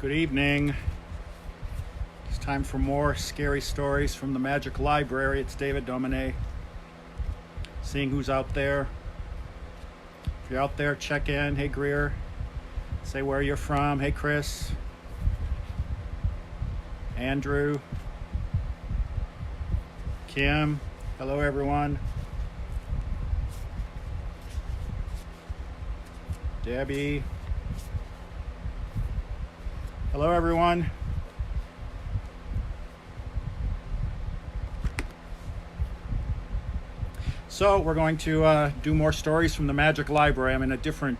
Good evening. It's time for more scary stories from the Magic Library. It's David Domine. Seeing who's out there. If you're out there, check in. Hey, Greer. Say where you're from. Hey, Chris. Andrew. Kim. Hello, everyone. Debbie. Hello, everyone. So we're going to do more stories from the Magic Library. I'm in a different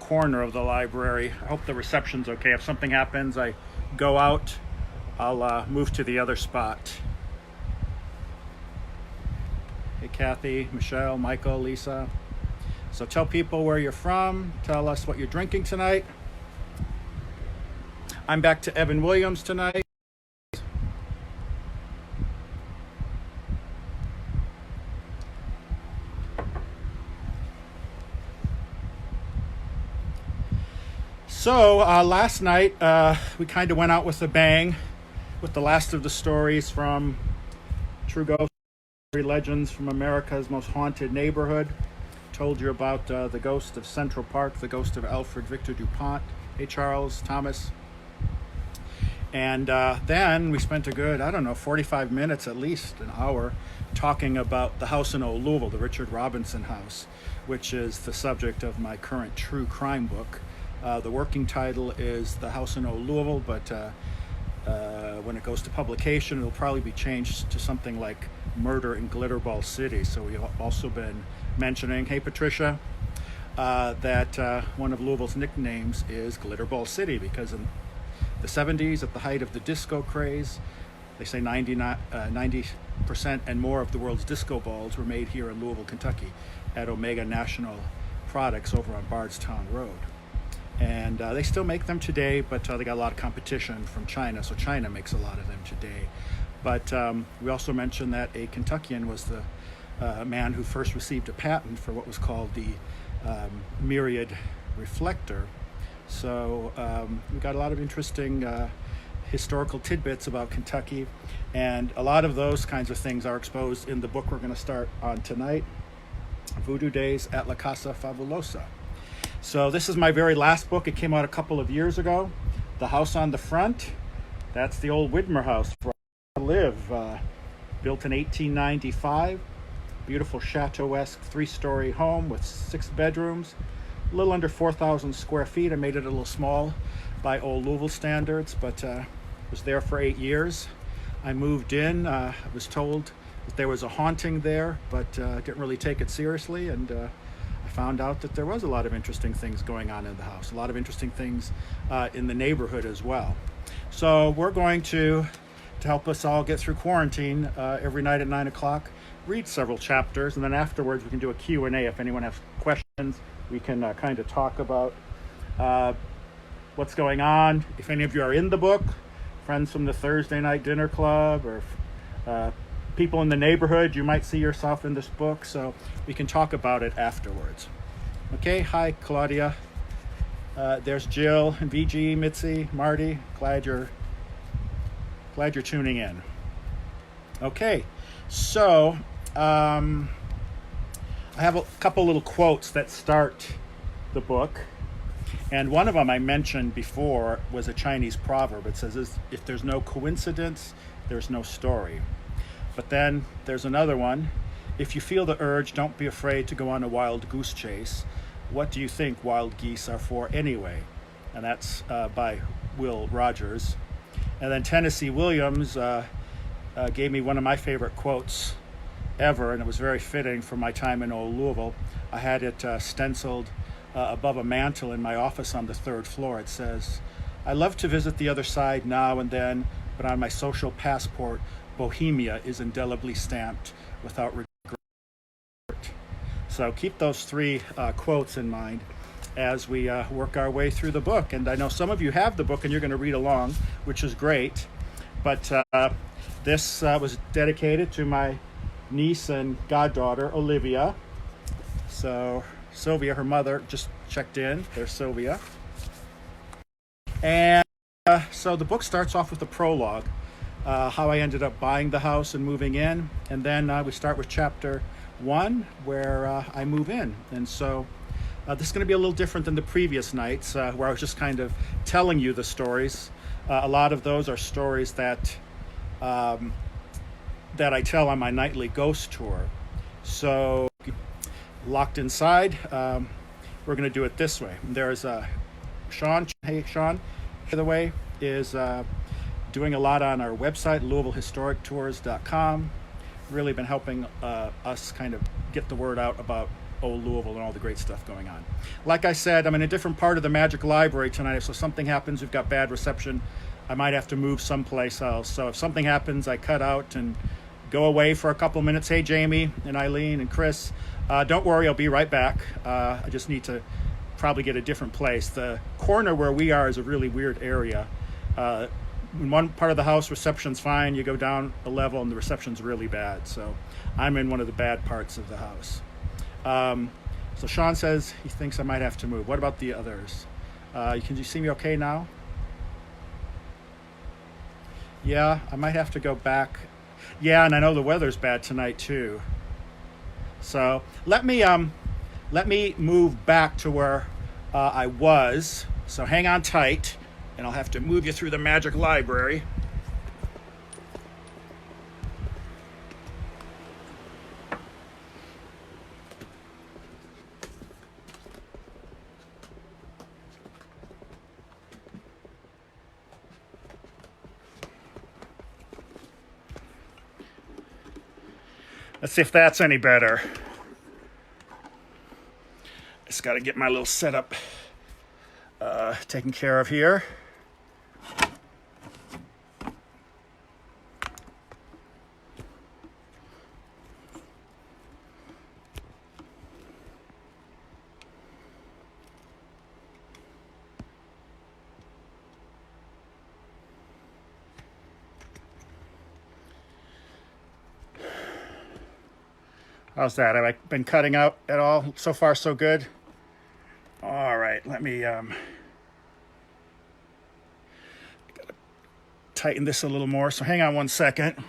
corner of the library. I hope the reception's okay. If something happens, I go out. I'll move to the other spot. Hey, Kathy, Michelle, Michael, Lisa. So tell people where you're from. Tell us what you're drinking tonight. I'm back to Evan Williams tonight. So last night we kind of went out with a bang with the last of the stories from True Ghost Legends from America's Most Haunted Neighborhood. Told you about the ghost of Central Park, the ghost of Alfred Victor DuPont. Hey, Charles, Thomas. And then we spent a good, 45 minutes, at least an hour, talking about the house in Old Louisville, the Richard Robinson house, which is the subject of my current true crime book. The working title is The House in Old Louisville, but when it goes to publication, it'll probably be changed to something like Murder in Glitterball City. So we've also been mentioning, hey, Patricia, that one of Louisville's nicknames is Glitterball City because in the 70s, at the height of the disco craze, they say 90% and more of the world's disco balls were made here in Louisville, Kentucky at Omega National Products over on Bardstown Road. And they still make them today, but they got a lot of competition from China, so China makes a lot of them today. But we also mentioned that a Kentuckian was the man who first received a patent for what was called the myriad reflector. So we got a lot of interesting historical tidbits about Kentucky, and a lot of those kinds of things are exposed in the book we're going to start on tonight, Voodoo Days at La Casa Fabulosa. So this is my very last book. It came out a couple of years ago. The house on the front, that's the old Widmer house where I live, built in 1895. Beautiful chateau-esque 3-story home with 6 bedrooms, a little under 4,000 square feet. I made it a little small by old Louisville standards, but was there for 8 years. I moved in. I was told that there was a haunting there, but didn't really take it seriously, and I found out that there was a lot of interesting things going on in the house, a lot of interesting things in the neighborhood as well. So we're going to help us all get through quarantine every night at 9 o'clock, read several chapters, and then afterwards we can do a Q&A. If anyone has questions, we can kind of talk about what's going on. If any of you are in the book, friends from the Thursday night dinner club, or people in the neighborhood, you might see yourself in this book, so we can talk about it afterwards. Okay, hi Claudia. There's Jill and VG, Mitzi, Marty. Glad you're tuning in. Okay, so I have a couple little quotes that start the book, and one of them I mentioned before was a Chinese proverb. It says, if there's no coincidence, there's no story. But then there's another one. If you feel the urge, don't be afraid to go on a wild goose chase. What do you think wild geese are for anyway? And that's by Will Rogers. And then Tennessee Williams gave me one of my favorite quotes ever, and it was very fitting for my time in Old Louisville. I had it stenciled above a mantle in my office on the 3rd floor. It says, I love to visit the other side now and then, but on my social passport, Bohemia is indelibly stamped without regret. So keep those 3 quotes in mind as we work our way through the book. And I know some of you have the book and you're going to read along, which is great. But this was dedicated to my niece and goddaughter, Olivia. So Sylvia, her mother, just checked in. There's Sylvia. And so the book starts off with the prologue, how I ended up buying the house and moving in. And then we start with chapter 1, where I move in. And so this is going to be a little different than the previous nights, where I was just kind of telling you the stories. A lot of those are stories that I tell on my nightly ghost tour. So locked inside, we're going to do it this way. There's Sean. Hey, Sean, by the way, is doing a lot on our website, LouisvilleHistoricTours.com. Really been helping us kind of get the word out about old Louisville and all the great stuff going on. Like I said, I'm in a different part of the Magic Library tonight, so if something happens, we've got bad reception, I might have to move someplace else. So if something happens, I cut out and go away for a couple minutes. Hey, Jamie and Eileen and Chris, don't worry, I'll be right back. I just need to probably get a different place. The corner where we are is a really weird area. In one part of the house, reception's fine. You go down a level and the reception's really bad. So I'm in one of the bad parts of the house. So Sean says he thinks I might have to move. What about the others? Can you see me okay now? Yeah, I might have to go back. Yeah, and I know the weather's bad tonight too. So let me move back to where I was. So hang on tight, and I'll have to move you through the Magic Library. Let's see if that's any better. Just got to get my little setup taken care of here. How's that? Have I been cutting out at all? So far, so good. All right, let me gotta tighten this a little more. So hang on one second.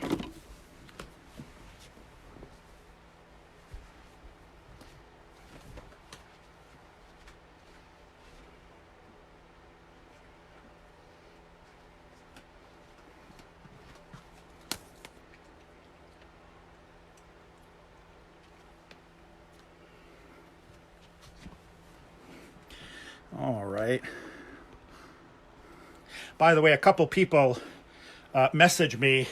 All right. By the way, a couple people messaged me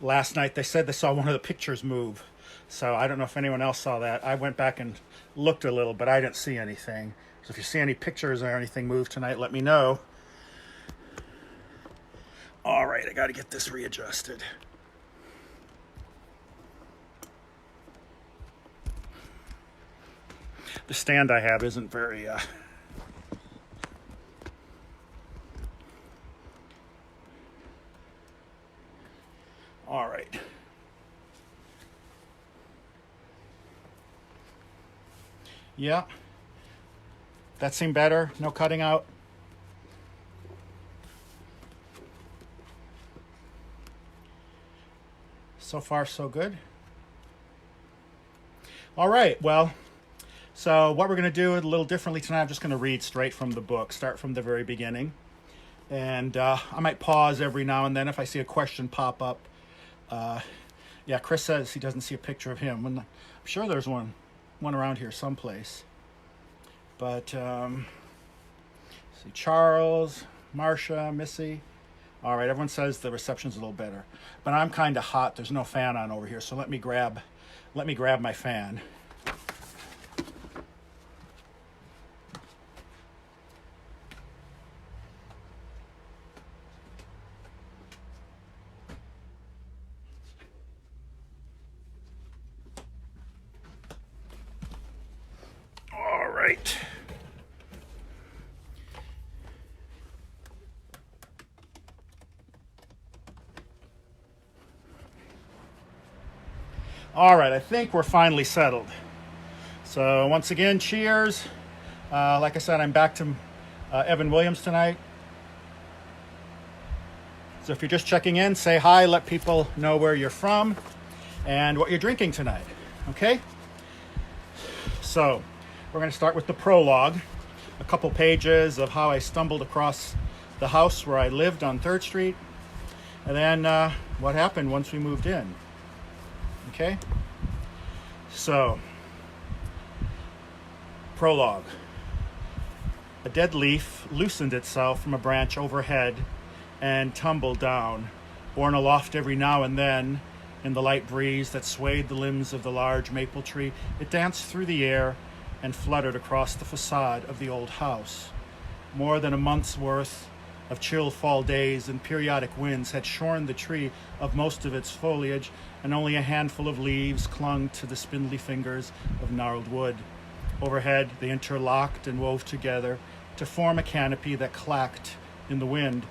last night. They said they saw one of the pictures move. So I don't know if anyone else saw that. I went back and looked a little, but I didn't see anything. So if you see any pictures or anything move tonight, let me know. All right, I got to get this readjusted. The stand I have isn't very... All right. Yeah. That seemed better. No cutting out. So far, so good. All right. Well, so what we're going to do a little differently tonight, I'm just going to read straight from the book, start from the very beginning. And I might pause every now and then if I see a question pop up. Yeah, Chris says he doesn't see a picture of him. I'm sure there's one around here someplace. But see Charles, Marcia, Missy. All right, everyone says the reception's a little better, but I'm kind of hot. There's no fan on over here, so let me grab my fan. Right. All right, I think we're finally settled. So once again, cheers. Like I said, I'm back to Evan Williams tonight. So if you're just checking in, say hi, let people know where you're from and what you're drinking tonight, okay? So we're going to start with the prologue, a couple pages of how I stumbled across the house where I lived on 3rd Street, and then what happened once we moved in, okay? So, prologue. A dead leaf loosened itself from a branch overhead and tumbled down, borne aloft every now and then in the light breeze that swayed the limbs of the large maple tree. It danced through the air and fluttered across the facade of the old house. More than a month's worth of chill fall days and periodic winds had shorn the tree of most of its foliage, and only a handful of leaves clung to the spindly fingers of gnarled wood. Overhead, they interlocked and wove together to form a canopy that clacked in the wind.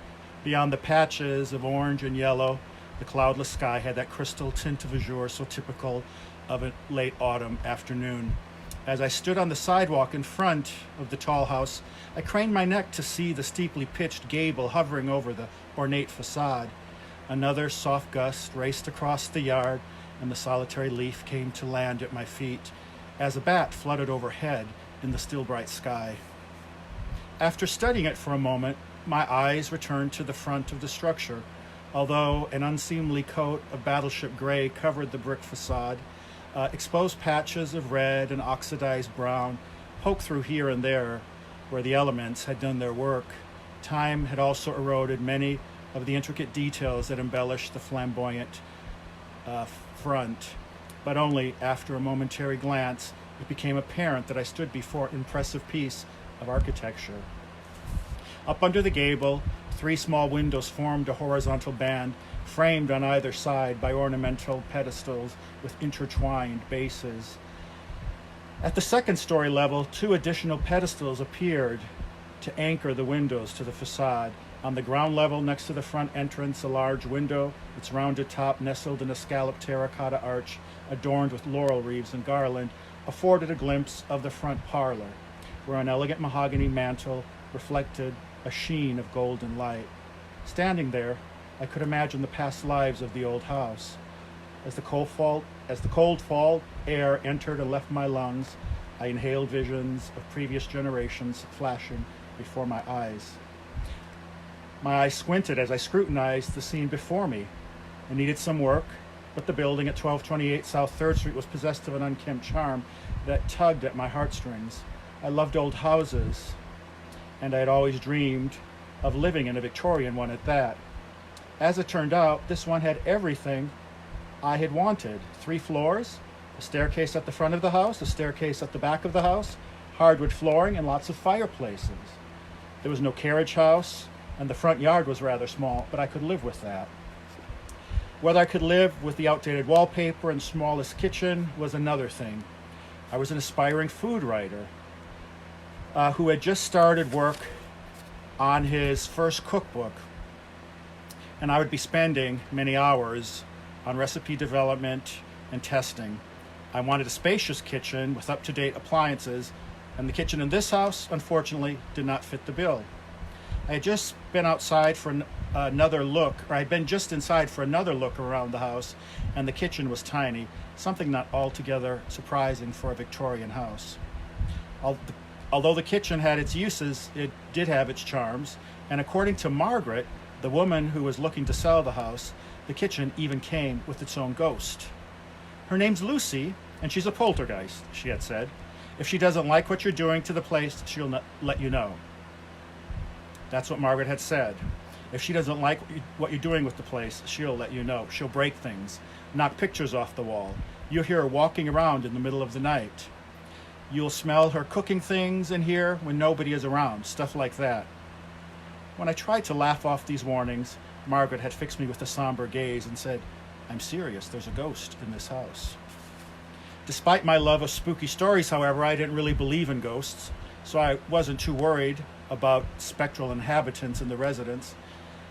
Beyond the patches of orange and yellow, the cloudless sky had that crystal tint of azure so typical of a late autumn afternoon. As I stood on the sidewalk in front of the tall house, I craned my neck to see the steeply pitched gable hovering over the ornate facade. Another soft gust raced across the yard, and the solitary leaf came to land at my feet as a bat fluttered overhead in the still bright sky. After studying it for a moment, my eyes returned to the front of the structure. Although an unseemly coat of battleship gray covered the brick facade, exposed patches of red and oxidized brown poked through here and there where the elements had done their work. Time had also eroded many of the intricate details that embellished the flamboyant front, but only after a momentary glance it became apparent that I stood before an impressive piece of architecture. Up under the gable, 3 small windows formed a horizontal band, framed on either side by ornamental pedestals with intertwined bases. At the 2nd story level, 2 additional pedestals appeared to anchor the windows to the facade. On the ground level, next to the front entrance, a large window, its rounded top nestled in a scalloped terracotta arch adorned with laurel wreaths and garland, afforded a glimpse of the front parlor, where an elegant mahogany mantel reflected a sheen of golden light. Standing there, I could imagine the past lives of the old house. As the cold fall air entered and left my lungs, I inhaled visions of previous generations flashing before my eyes. My eyes squinted as I scrutinized the scene before me. It needed some work, but the building at 1228 South 3rd Street was possessed of an unkempt charm that tugged at my heartstrings. I loved old houses, and I had always dreamed of living in a Victorian one at that. As it turned out, this one had everything I had wanted. 3 floors, a staircase at the front of the house, a staircase at the back of the house, hardwood flooring, and lots of fireplaces. There was no carriage house, and the front yard was rather small, but I could live with that. Whether I could live with the outdated wallpaper and smallest kitchen was another thing. I was an aspiring food writer who had just started work on his first cookbook, and I would be spending many hours on recipe development and testing. I wanted a spacious kitchen with up-to-date appliances, and the kitchen in this house, unfortunately, did not fit the bill. I had just been outside for another look, or I had been just inside for another look around the house, and the kitchen was tiny, something not altogether surprising for a Victorian house. Although the kitchen had its uses, it did have its charms, and according to Margaret, the woman who was looking to sell the house, the kitchen even came with its own ghost. Her name's Lucy, and she's a poltergeist, she had said. If she doesn't like what you're doing to the place, she'll not let you know. That's what Margaret had said. If she doesn't like what you're doing with the place, she'll let you know. She'll break things, knock pictures off the wall. You'll hear her walking around in the middle of the night. You'll smell her cooking things in here when nobody is around, stuff like that. When I tried to laugh off these warnings, Margaret had fixed me with a somber gaze and said, "I'm serious, there's a ghost in this house." Despite my love of spooky stories, however, I didn't really believe in ghosts, so I wasn't too worried about spectral inhabitants in the residence.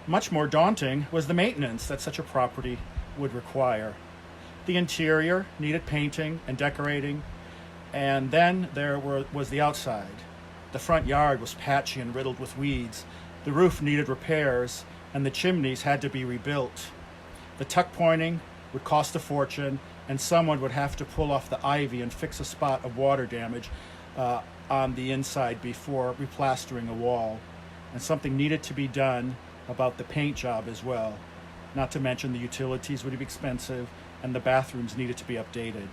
Much more daunting was the maintenance that such a property would require. The interior needed painting and decorating, and then there was the outside. The front yard was patchy and riddled with weeds. The roof needed repairs, and the chimneys had to be rebuilt. The tuck pointing would cost a fortune, and someone would have to pull off the ivy and fix a spot of water damage on the inside before replastering a wall. And something needed to be done about the paint job as well. Not to mention the utilities would be expensive, and the bathrooms needed to be updated.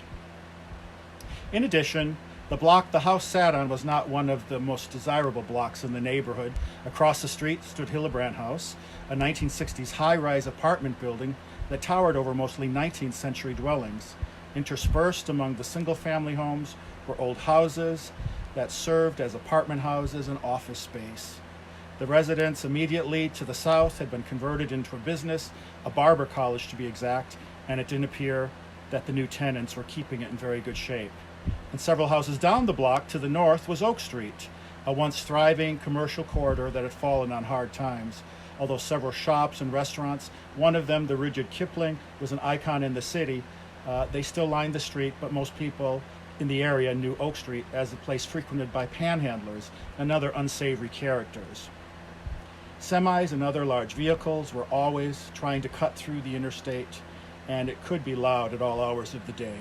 In addition, the block the house sat on was not one of the most desirable blocks in the neighborhood. Across the street stood Hillebrand House, a 1960s high-rise apartment building that towered over mostly 19th century dwellings. Interspersed among the single-family homes were old houses that served as apartment houses and office space. The residence immediately to the south had been converted into a business, a barber college to be exact, and it didn't appear that the new tenants were keeping it in very good shape. And several houses down the block to the north was Oak Street, a once thriving commercial corridor that had fallen on hard times. Although several shops and restaurants, one of them, the Rudyard Kipling, was an icon in the city, they still lined the street, but most people in the area knew Oak Street as a place frequented by panhandlers and other unsavory characters. Semis and other large vehicles were always trying to cut through the interstate, and it could be loud at all hours of the day.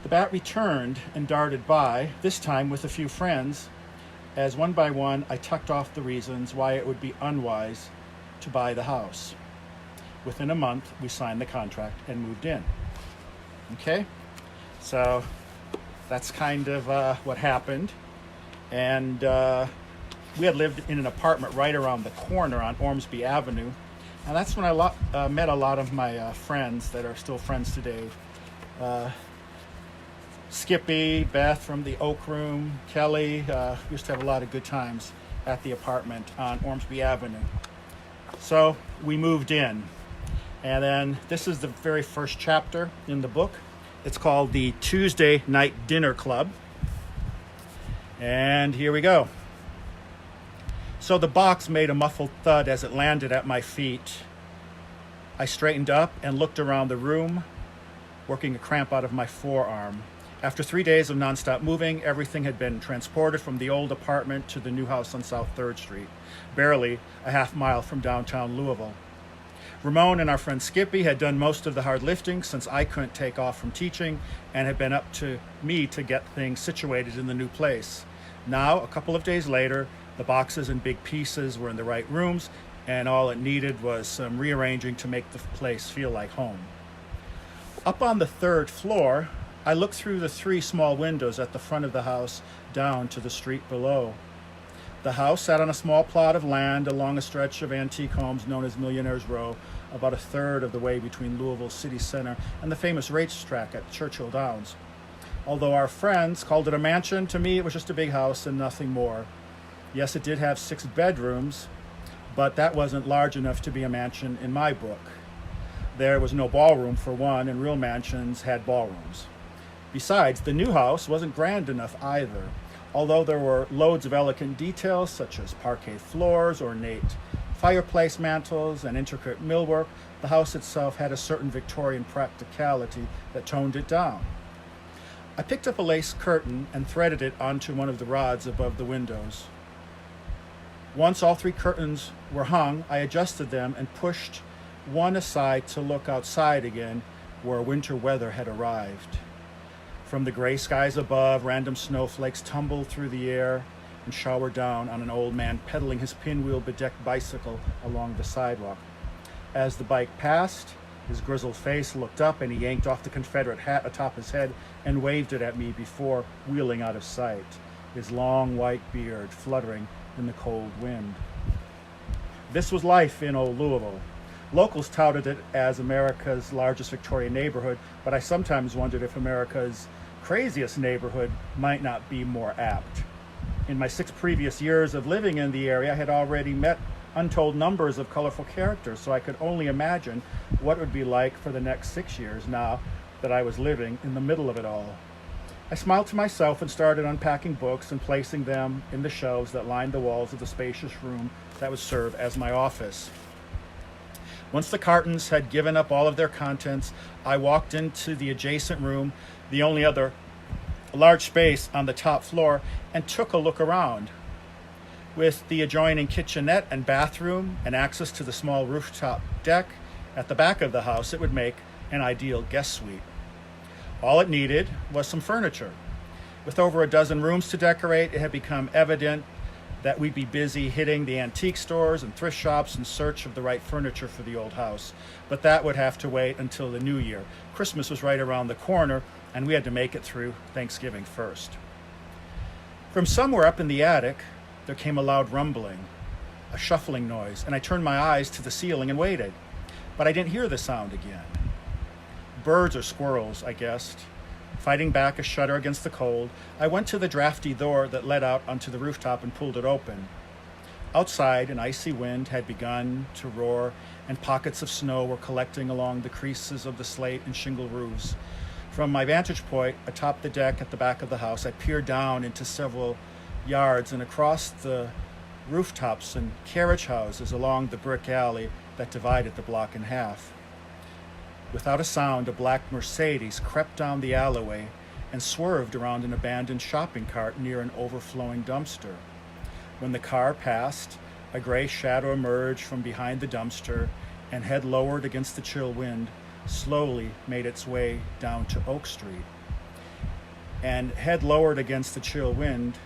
The bat returned and darted by, this time with a few friends, as one by one I tucked off the reasons why it would be unwise to buy the house. Within a month, we signed the contract and moved in. Okay? So that's kind of what happened. And we had lived in an apartment right around the corner on Ormsby Avenue. And that's when I met a lot of my friends that are still friends today. Skippy, Beth from the Oak Room, Kelly. Used to have a lot of good times at the apartment on Ormsby Avenue. So we moved in. And then this is the very first chapter in the book. It's called the Tuesday Night Dinner Club. And here we go. So the box made a muffled thud as it landed at my feet. I straightened up and looked around the room, working a cramp out of my forearm. After 3 days of nonstop moving, everything had been transported from the old apartment to the new house on South 3rd Street, barely a half mile from downtown Louisville. Ramon and our friend Skippy had done most of the hard lifting since I couldn't take off from teaching, and had been up to me to get things situated in the new place. Now, a couple of days later, the boxes and big pieces were in the right rooms, and all it needed was some rearranging to make the place feel like home. Up on the 3rd floor, I looked through the 3 small windows at the front of the house down to the street below. The house sat on a small plot of land along a stretch of antique homes known as Millionaire's Row, about a third of the way between Louisville city center and the famous racetrack at Churchill Downs. Although our friends called it a mansion, to me it was just a big house and nothing more. Yes, it did have 6 bedrooms, but that wasn't large enough to be a mansion in my book. There was no ballroom for one, and real mansions had ballrooms. Besides, the new house wasn't grand enough either. Although there were loads of elegant details such as parquet floors, ornate fireplace mantels, and intricate millwork, the house itself had a certain Victorian practicality that toned it down. I picked up a lace curtain and threaded it onto one of the rods above the windows. Once all 3 curtains were hung, I adjusted them and pushed one aside to look outside again, where winter weather had arrived. From the gray skies above, random snowflakes tumbled through the air and showered down on an old man pedaling his pinwheel-bedecked bicycle along the sidewalk. As the bike passed, his grizzled face looked up and he yanked off the Confederate hat atop his head and waved it at me before wheeling out of sight, his long white beard fluttering in the cold wind. This was life in old Louisville. Locals touted it as America's largest Victorian neighborhood, but I sometimes wondered if America's craziest neighborhood might not be more apt. In my 6 previous years of living in the area, I had already met untold numbers of colorful characters, so I could only imagine what it would be like for the next 6 years now that I was living in the middle of it all. I smiled to myself and started unpacking books and placing them in the shelves that lined the walls of the spacious room that would serve as my office. Once the cartons had given up all of their contents, I walked into the adjacent room, the only other large space on the top floor, and took a look around. With the adjoining kitchenette and bathroom and access to the small rooftop deck at the back of the house, it would make an ideal guest suite. All it needed was some furniture. With over a dozen rooms to decorate, it had become evident that we'd be busy hitting the antique stores and thrift shops in search of the right furniture for the old house. But that would have to wait until the new year. Christmas was right around the corner, and we had to make it through Thanksgiving first. From somewhere up in the attic, there came a loud rumbling, a shuffling noise, and I turned my eyes to the ceiling and waited. But I didn't hear the sound again. Birds or squirrels, I guessed. Fighting back a shudder against the cold, I went to the drafty door that led out onto the rooftop and pulled it open. Outside, an icy wind had begun to roar, and pockets of snow were collecting along the creases of the slate and shingle roofs. From my vantage point atop the deck at the back of the house, I peered down into several yards and across the rooftops and carriage houses along the brick alley that divided the block in half. Without a sound, a black Mercedes crept down the alleyway and swerved around an abandoned shopping cart near an overflowing dumpster. When the car passed, a gray shadow emerged from behind the dumpster and, head lowered against the chill wind, slowly made its way down to Oak Street. And head lowered against the chill wind,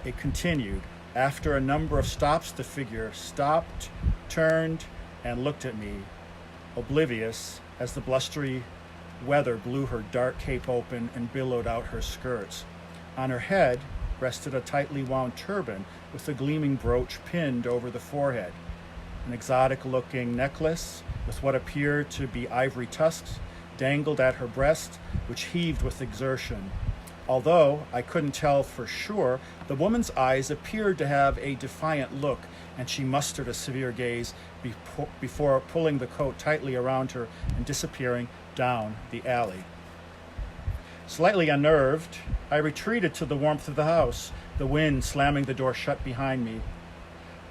it continued. After a number of stops, the figure stopped, turned, and looked at me, oblivious as the blustery weather blew her dark cape open and billowed out her skirts. On her head rested a tightly wound turban with a gleaming brooch pinned over the forehead. An exotic-looking necklace with what appeared to be ivory tusks dangled at her breast, which heaved with exertion. Although I couldn't tell for sure, the woman's eyes appeared to have a defiant look, and she mustered a severe gaze before pulling the coat tightly around her and disappearing down the alley. Slightly unnerved, I retreated to the warmth of the house, the wind slamming the door shut behind me.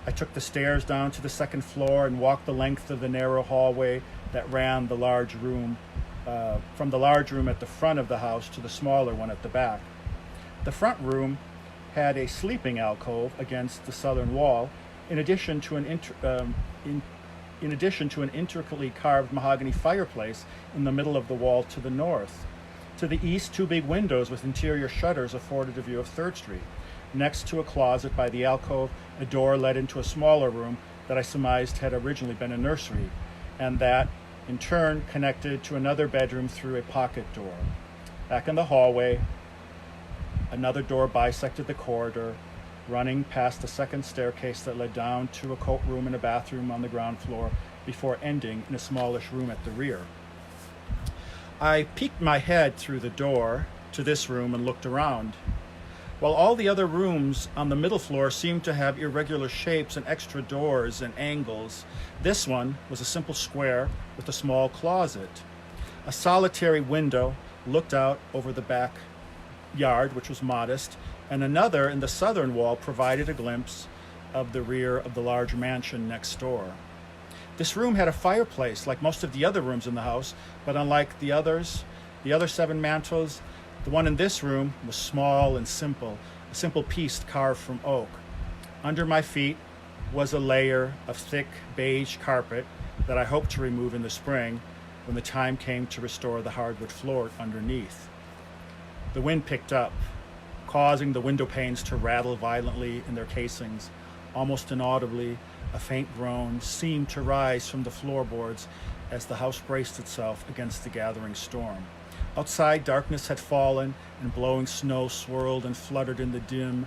I took the stairs down to the second floor and walked the length of the narrow hallway that ran the large room, from the large room at the front of the house to the smaller one at the back. The front room had a sleeping alcove against the southern wall, in addition to an intricately carved mahogany fireplace in the middle of the wall to the north. To the east, two big windows with interior shutters afforded a view of 3rd Street. Next to a closet by the alcove, a door led into a smaller room that I surmised had originally been a nursery, and that, in turn, connected to another bedroom through a pocket door. Back in the hallway, another door bisected the corridor, running past a second staircase that led down to a coat room and a bathroom on the ground floor before ending in a smallish room at the rear. I peeked my head through the door to this room and looked around. While all the other rooms on the middle floor seemed to have irregular shapes and extra doors and angles, this one was a simple square with a small closet. A solitary window looked out over the back yard, which was modest, and another in the southern wall provided a glimpse of the rear of the large mansion next door. This room had a fireplace like most of the other rooms in the house, but unlike the other 7 mantels, the one in this room was small and simple, a simple piece carved from oak. Under my feet was a layer of thick beige carpet that I hoped to remove in the spring when the time came to restore the hardwood floor underneath. The wind picked up, causing the window panes to rattle violently in their casings. Almost inaudibly, a faint groan seemed to rise from the floorboards as the house braced itself against the gathering storm. Outside, darkness had fallen, and blowing snow swirled and fluttered in the dim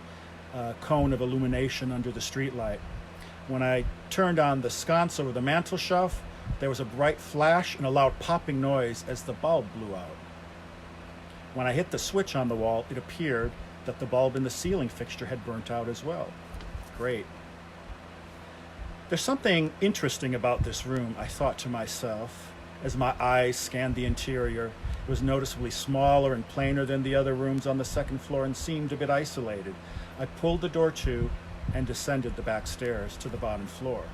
cone of illumination under the streetlight. When I turned on the sconce over the mantel shelf, there was a bright flash and a loud popping noise as the bulb blew out. When I hit the switch on the wall, it appeared that the bulb in the ceiling fixture had burnt out as well. Great. There's something interesting about this room, I thought to myself, as my eyes scanned the interior. It was noticeably smaller and plainer than the other rooms on the second floor and seemed a bit isolated. I pulled the door to and descended the back stairs to the bottom floor.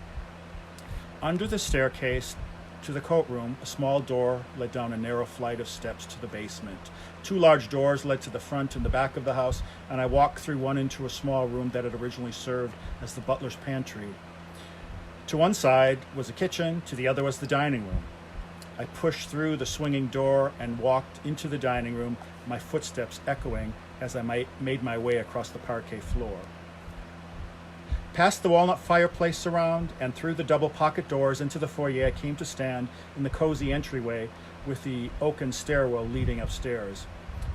Under the staircase, to the coat room, a small door led down a narrow flight of steps to the basement. Two large doors led to the front and the back of the house, and I walked through one into a small room that had originally served as the butler's pantry. To one side was a kitchen, to the other was the dining room. I pushed through the swinging door and walked into the dining room, my footsteps echoing as I made my way across the parquet floor. Past the walnut fireplace around and through the double pocket doors into the foyer, I came to stand in the cozy entryway with the oaken stairwell leading upstairs.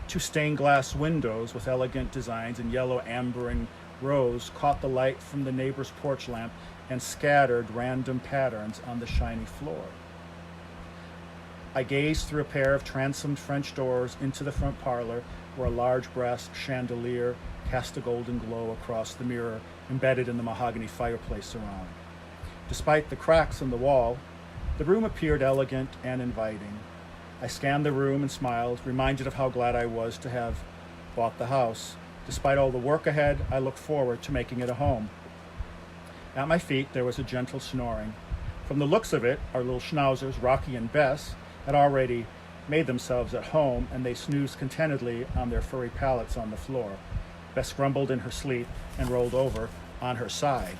Two stained glass windows with elegant designs in yellow, amber, and rose caught the light from the neighbor's porch lamp and scattered random patterns on the shiny floor. I gazed through a pair of transomed French doors into the front parlor, where a large brass chandelier cast a golden glow across the mirror embedded in the mahogany fireplace around. Despite the cracks in the wall, the room appeared elegant and inviting. I scanned the room and smiled, reminded of how glad I was to have bought the house. Despite all the work ahead, I looked forward to making it a home. At my feet, there was a gentle snoring. From the looks of it, our little schnauzers, Rocky and Bess, had already made themselves at home, and they snoozed contentedly on their furry pallets on the floor. Bess grumbled in her sleep and rolled over on her side.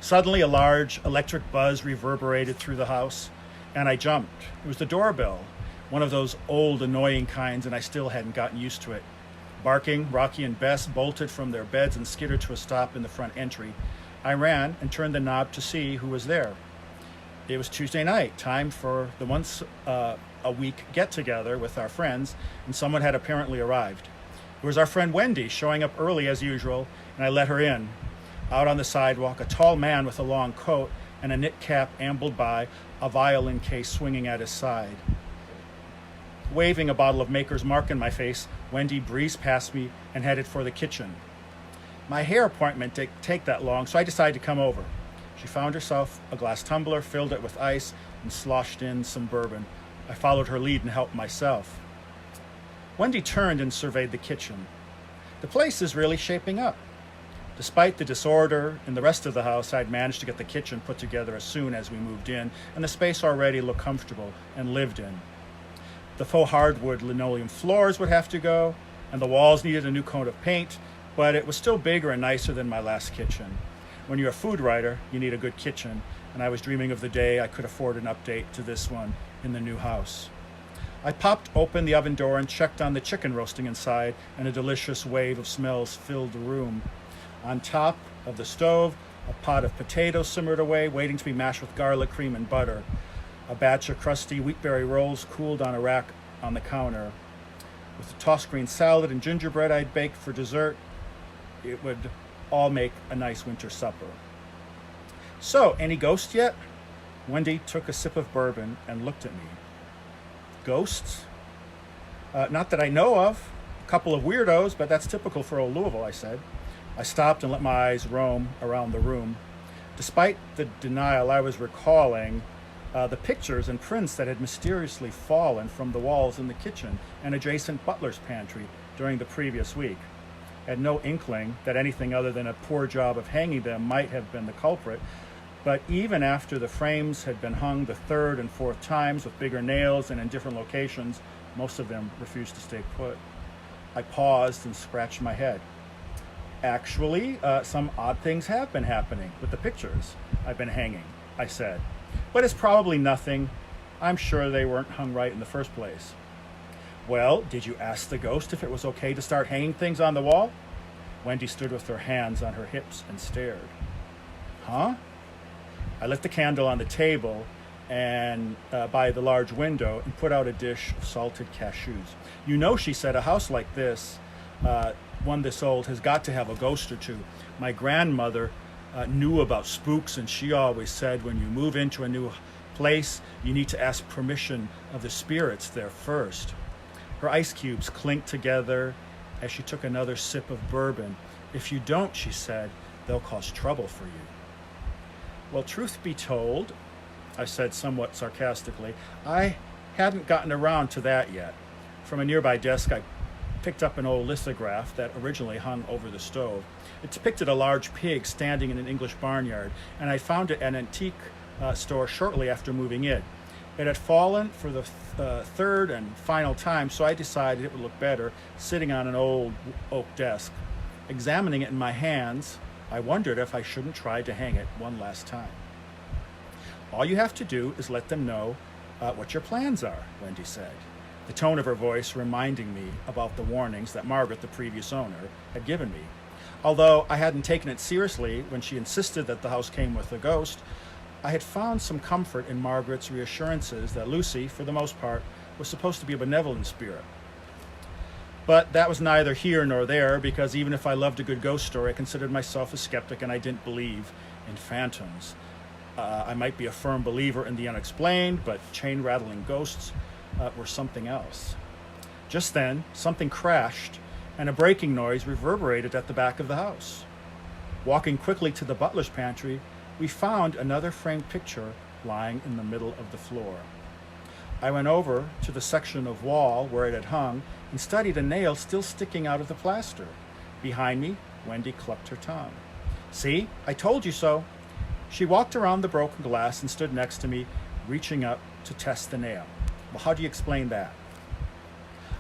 Suddenly, a large electric buzz reverberated through the house, and I jumped. It was the doorbell, one of those old, annoying kinds, and I still hadn't gotten used to it. Barking, Rocky and Bess bolted from their beds and skittered to a stop in the front entry. I ran and turned the knob to see who was there. It was Tuesday night, time for the once-a-week get-together with our friends, and someone had apparently arrived. It was our friend Wendy, showing up early as usual, and I let her in. Out on the sidewalk, a tall man with a long coat and a knit cap ambled by, a violin case swinging at his side. Waving a bottle of Maker's Mark in my face, Wendy breezed past me and headed for the kitchen. My hair appointment didn't take that long, so I decided to come over. She found herself a glass tumbler, filled it with ice, and sloshed in some bourbon. I followed her lead and helped myself. Wendy turned and surveyed the kitchen. The place is really shaping up. Despite the disorder in the rest of the house, I'd managed to get the kitchen put together as soon as we moved in, and the space already looked comfortable and lived in. The faux hardwood linoleum floors would have to go, and the walls needed a new coat of paint, but it was still bigger and nicer than my last kitchen. When you're a food writer, you need a good kitchen, and I was dreaming of the day I could afford an update to this one in the new house. I popped open the oven door and checked on the chicken roasting inside, and a delicious wave of smells filled the room. On top of the stove, a pot of potatoes simmered away, waiting to be mashed with garlic, cream, and butter. A batch of crusty wheatberry rolls cooled on a rack on the counter. With the tossed green salad and gingerbread I'd baked for dessert, it would all make a nice winter supper. So, any ghosts yet? Wendy took a sip of bourbon and looked at me. Ghosts? Not that I know of. A couple of weirdos, but that's typical for old Louisville, I said. I stopped and let my eyes roam around the room. Despite the denial, I was recalling the pictures and prints that had mysteriously fallen from the walls in the kitchen and adjacent butler's pantry during the previous week. I had no inkling that anything other than a poor job of hanging them might have been the culprit, but even after the frames had been hung the third and fourth times with bigger nails and in different locations, most of them refused to stay put. I paused and scratched my head. Actually, some odd things have been happening with the pictures I've been hanging, I said. But it's probably nothing. I'm sure they weren't hung right in the first place. Well, did you ask the ghost if it was okay to start hanging things on the wall? Wendy stood with her hands on her hips and stared. Huh? I lit the candle on the table and by the large window and put out a dish of salted cashews. You know, she said, a house like this, one this old, has got to have a ghost or two. My grandmother knew about spooks, and she always said when you move into a new place, you need to ask permission of the spirits there first. Her ice cubes clinked together as she took another sip of bourbon. If you don't, she said, they'll cause trouble for you. Well, truth be told, I said somewhat sarcastically, I hadn't gotten around to that yet. From a nearby desk, I picked up an old lithograph that originally hung over the stove. It depicted a large pig standing in an English barnyard, and I found it at an antique store shortly after moving in. It had fallen for the third and final time, so I decided it would look better sitting on an old oak desk. Examining it in my hands, I wondered if I shouldn't try to hang it one last time. All you have to do is let them know what your plans are, Wendy said, the tone of her voice reminding me about the warnings that Margaret, the previous owner, had given me. Although I hadn't taken it seriously when she insisted that the house came with a ghost, I had found some comfort in Margaret's reassurances that Lucy, for the most part, was supposed to be a benevolent spirit. But that was neither here nor there, because even if I loved a good ghost story, I considered myself a skeptic and I didn't believe in phantoms. I might be a firm believer in the unexplained, but chain-rattling ghosts were something else. Just then, something crashed, and a breaking noise reverberated at the back of the house. Walking quickly to the butler's pantry, we found another framed picture lying in the middle of the floor. I went over to the section of wall where it had hung and studied a nail still sticking out of the plaster. Behind me, Wendy clucked her tongue. "See, I told you so." She walked around the broken glass and stood next to me, reaching up to test the nail. "Well, how do you explain that?"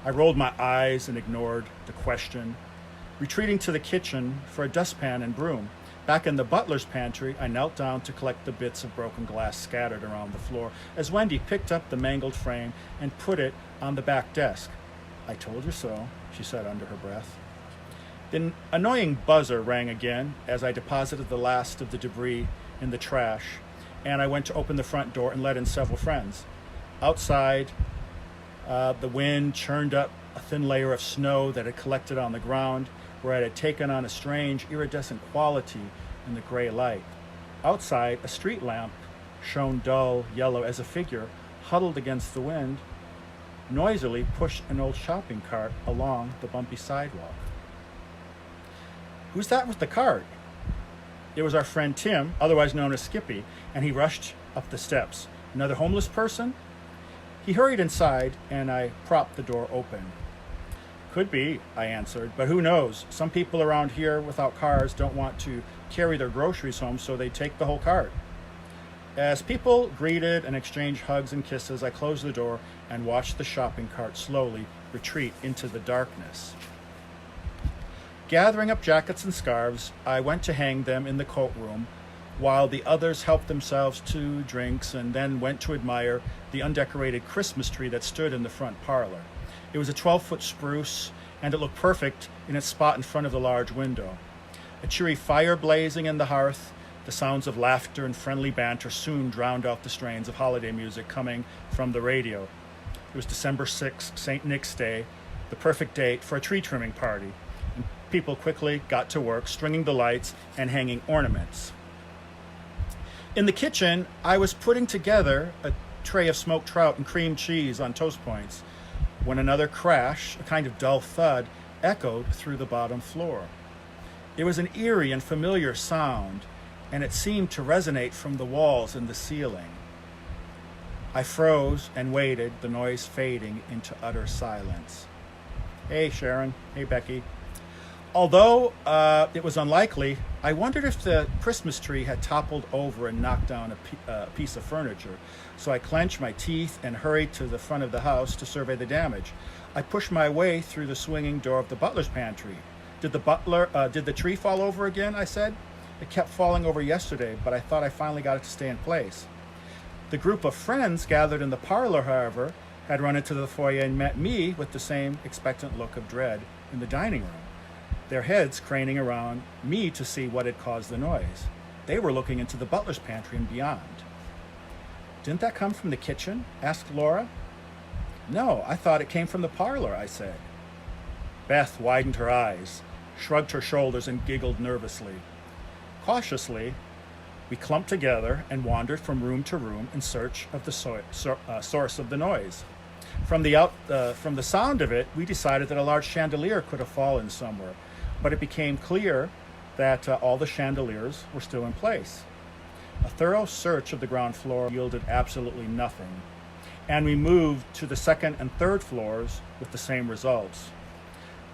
I rolled my eyes and ignored the question, retreating to the kitchen for a dustpan and broom. Back in the butler's pantry, I knelt down to collect the bits of broken glass scattered around the floor as Wendy picked up the mangled frame and put it on the back desk. "I told you so," she said under her breath. The annoying buzzer rang again as I deposited the last of the debris in the trash, and I went to open the front door and let in several friends. Outside, the wind churned up a thin layer of snow that had collected on the ground, where it had taken on a strange iridescent quality in the gray light. Outside, a street lamp shone dull yellow as a figure, huddled against the wind, noisily pushed an old shopping cart along the bumpy sidewalk. "Who's that with the cart?" It was our friend Tim, otherwise known as Skippy, and he rushed up the steps. "Another homeless person?" He hurried inside, and I propped the door open. "Could be," I answered, "but who knows? Some people around here without cars don't want to carry their groceries home, so they take the whole cart." As people greeted and exchanged hugs and kisses, I closed the door and watched the shopping cart slowly retreat into the darkness. Gathering up jackets and scarves, I went to hang them in the coat room, while the others helped themselves to drinks and then went to admire the undecorated Christmas tree that stood in the front parlor. It was a 12-foot spruce, and it looked perfect in its spot in front of the large window. A cheery fire blazing in the hearth, the sounds of laughter and friendly banter soon drowned out the strains of holiday music coming from the radio. It was December 6th, St. Nick's Day, the perfect date for a tree trimming party, and people quickly got to work stringing the lights and hanging ornaments. In the kitchen, I was putting together a tray of smoked trout and cream cheese on toast points when another crash, a kind of dull thud, echoed through the bottom floor. It was an eerie and familiar sound, and it seemed to resonate from the walls and the ceiling. I froze and waited, the noise fading into utter silence. "Hey, Sharon. Hey, Becky." Although it was unlikely, I wondered if the Christmas tree had toppled over and knocked down a piece of furniture. So I clenched my teeth and hurried to the front of the house to survey the damage. I pushed my way through the swinging door of the butler's pantry. Did the tree fall over again?" I said. "It kept falling over yesterday, but I thought I finally got it to stay in place." The group of friends gathered in the parlor, however, had run into the foyer and met me with the same expectant look of dread in the dining room, their heads craning around me to see what had caused the noise. They were looking into the butler's pantry and beyond. "Didn't that come from the kitchen?" asked Laura. "No, I thought it came from the parlor," I said. Beth widened her eyes, shrugged her shoulders, and giggled nervously. Cautiously, we clumped together and wandered from room to room in search of the source of the noise. From the sound of it, we decided that a large chandelier could have fallen somewhere, but it became clear that all the chandeliers were still in place. A thorough search of the ground floor yielded absolutely nothing, and we moved to the second and third floors with the same results.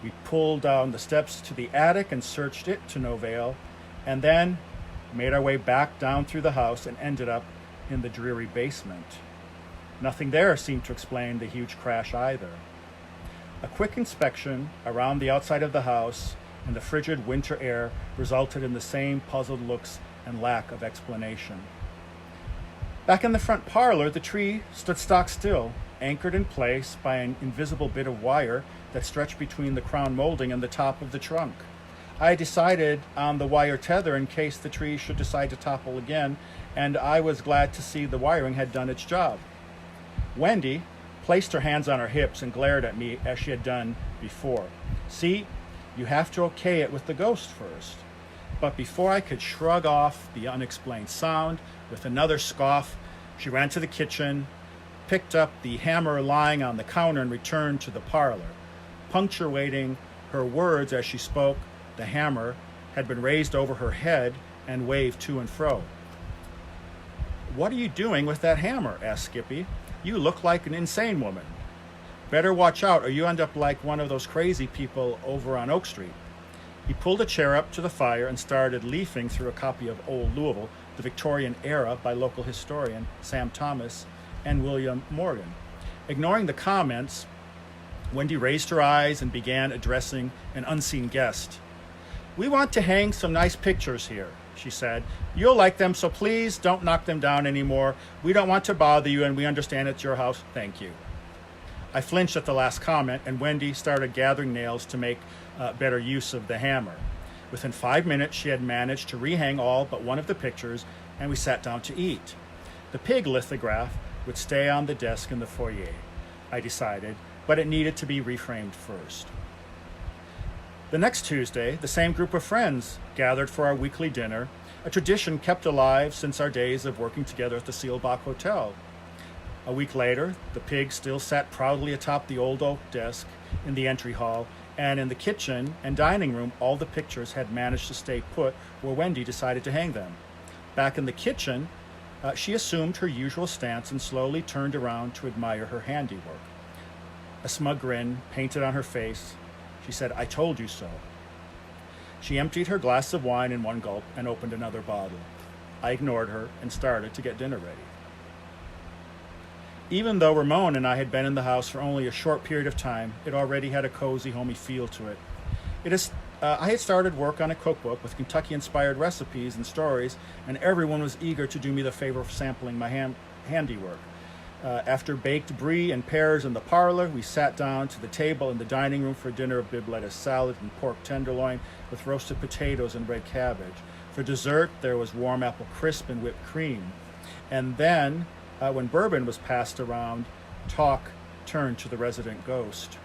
We pulled down the steps to the attic and searched it to no avail, and then made our way back down through the house and ended up in the dreary basement. Nothing there seemed to explain the huge crash either. A quick inspection around the outside of the house and the frigid winter air resulted in the same puzzled looks and lack of explanation. Back in the front parlor, the tree stood stock still, anchored in place by an invisible bit of wire that stretched between the crown molding and the top of the trunk. I decided on the wire tether in case the tree should decide to topple again, and I was glad to see the wiring had done its job. Wendy placed her hands on her hips and glared at me as she had done before. See, you have to okay it with the ghost first. But before I could shrug off the unexplained sound with another scoff, she ran to the kitchen, picked up the hammer lying on the counter, and returned to the parlor. Punctuating her words as she spoke, the hammer had been raised over her head and waved to and fro. "What are you doing with that hammer?" asked Skippy. "You look like an insane woman. Better watch out or you end up like one of those crazy people over on Oak Street." He pulled a chair up to the fire and started leafing through a copy of Old Louisville, the Victorian Era by local historian Sam Thomas and William Morgan. Ignoring the comments, Wendy raised her eyes and began addressing an unseen guest. "We want to hang some nice pictures here," she said. "You'll like them, so please don't knock them down anymore. We don't want to bother you, and we understand it's your house. Thank you." I flinched at the last comment, and Wendy started gathering nails to make better use of the hammer. Within 5 minutes, she had managed to rehang all but one of the pictures, and we sat down to eat. The pig lithograph would stay on the desk in the foyer, I decided, but it needed to be reframed first. The next Tuesday, the same group of friends gathered for our weekly dinner, a tradition kept alive since our days of working together at the Seelbach Hotel. A week later, the pig still sat proudly atop the old oak desk in the entry hall, and in the kitchen and dining room, all the pictures had managed to stay put where Wendy decided to hang them. Back in the kitchen, she assumed her usual stance and slowly turned around to admire her handiwork. A smug grin painted on her face. She said, "I told you so." She emptied her glass of wine in one gulp and opened another bottle. I ignored her and started to get dinner ready. Even though Ramon and I had been in the house for only a short period of time, it already had a cozy, homey feel to it. I had started work on a cookbook with Kentucky-inspired recipes and stories, and everyone was eager to do me the favor of sampling my handiwork. After baked brie and pears in the parlor, we sat down to the table in the dining room for dinner of bib lettuce salad and pork tenderloin with roasted potatoes and red cabbage. For dessert, there was warm apple crisp and whipped cream. And then, when bourbon was passed around, talk turned to the resident ghost.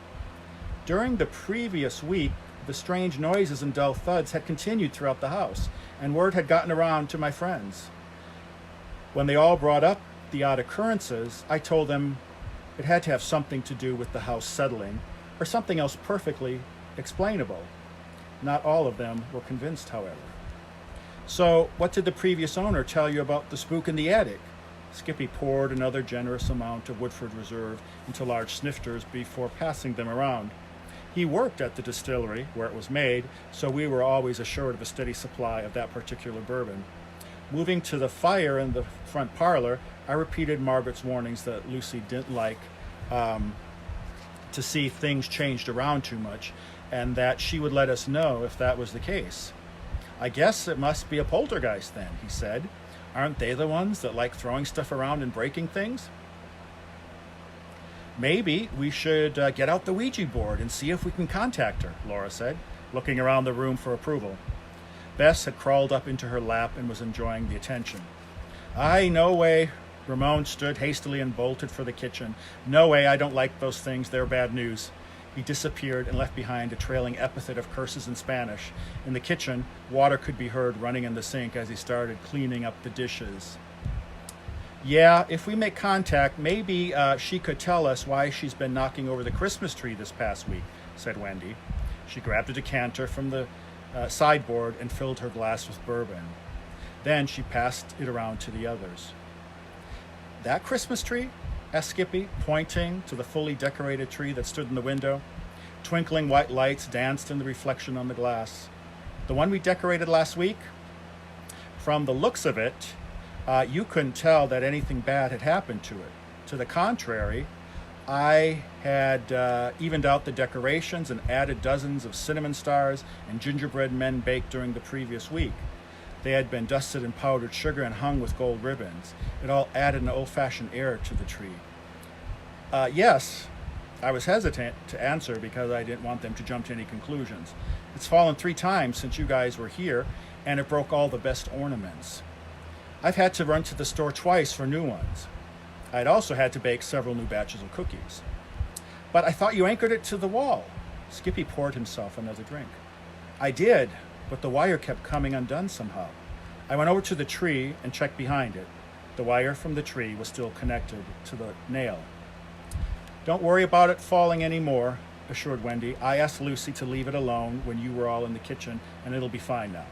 During the previous week, the strange noises and dull thuds had continued throughout the house, and word had gotten around to my friends. When they all brought up the odd occurrences, I told them it had to have something to do with the house settling, or something else perfectly explainable. Not all of them were convinced, however. "So, what did the previous owner tell you about the spook in the attic?" Skippy poured another generous amount of Woodford Reserve into large snifters before passing them around. He worked at the distillery where it was made, so we were always assured of a steady supply of that particular bourbon. Moving to the fire in the front parlor, I repeated Margaret's warnings that Lucy didn't like to see things changed around too much, and that she would let us know if that was the case. "I guess it must be a poltergeist then," he said. "Aren't they the ones that like throwing stuff around and breaking things?" "Maybe we should get out the Ouija board and see if we can contact her," Laura said, looking around the room for approval. Bess had crawled up into her lap and was enjoying the attention. "Aye, no way." Ramon stood hastily and bolted for the kitchen. "No way, I don't like those things. They're bad news." He disappeared and left behind a trailing epithet of curses in Spanish. In the kitchen, water could be heard running in the sink as he started cleaning up the dishes. "Yeah, if we make contact, maybe she could tell us why she's been knocking over the Christmas tree this past week," said Wendy. She grabbed a decanter from the sideboard and filled her glass with bourbon. Then she passed it around to the others. "That Christmas tree?" asked Skippy, pointing to the fully decorated tree that stood in the window. Twinkling white lights danced in the reflection on the glass. "The one we decorated last week?" From the looks of it, you couldn't tell that anything bad had happened to it. To the contrary, I had evened out the decorations and added dozens of cinnamon stars and gingerbread men baked during the previous week. They had been dusted in powdered sugar and hung with gold ribbons. It all added an old-fashioned air to the tree. Yes, I was hesitant to answer because I didn't want them to jump to any conclusions. It's fallen 3 times since you guys were here, and it broke all the best ornaments. I've had to run to the store twice for new ones. I'd also had to bake several new batches of cookies. But I thought you anchored it to the wall. Skippy poured himself another drink. I did, but the wire kept coming undone somehow. I went over to the tree and checked behind it. The wire from the tree was still connected to the nail. Don't worry about it falling anymore, assured Wendy. I asked Lucy to leave it alone when you were all in the kitchen, and it'll be fine now.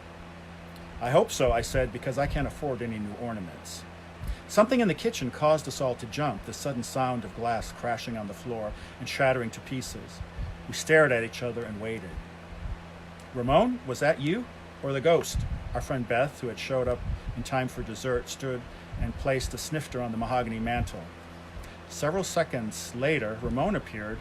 I hope so, I said, because I can't afford any new ornaments. Something in the kitchen caused us all to jump, the sudden sound of glass crashing on the floor and shattering to pieces. We stared at each other and waited. Ramon, was that you or the ghost? Our friend Beth, who had showed up in time for dessert, stood and placed a snifter on the mahogany mantel. Several seconds later, Ramon appeared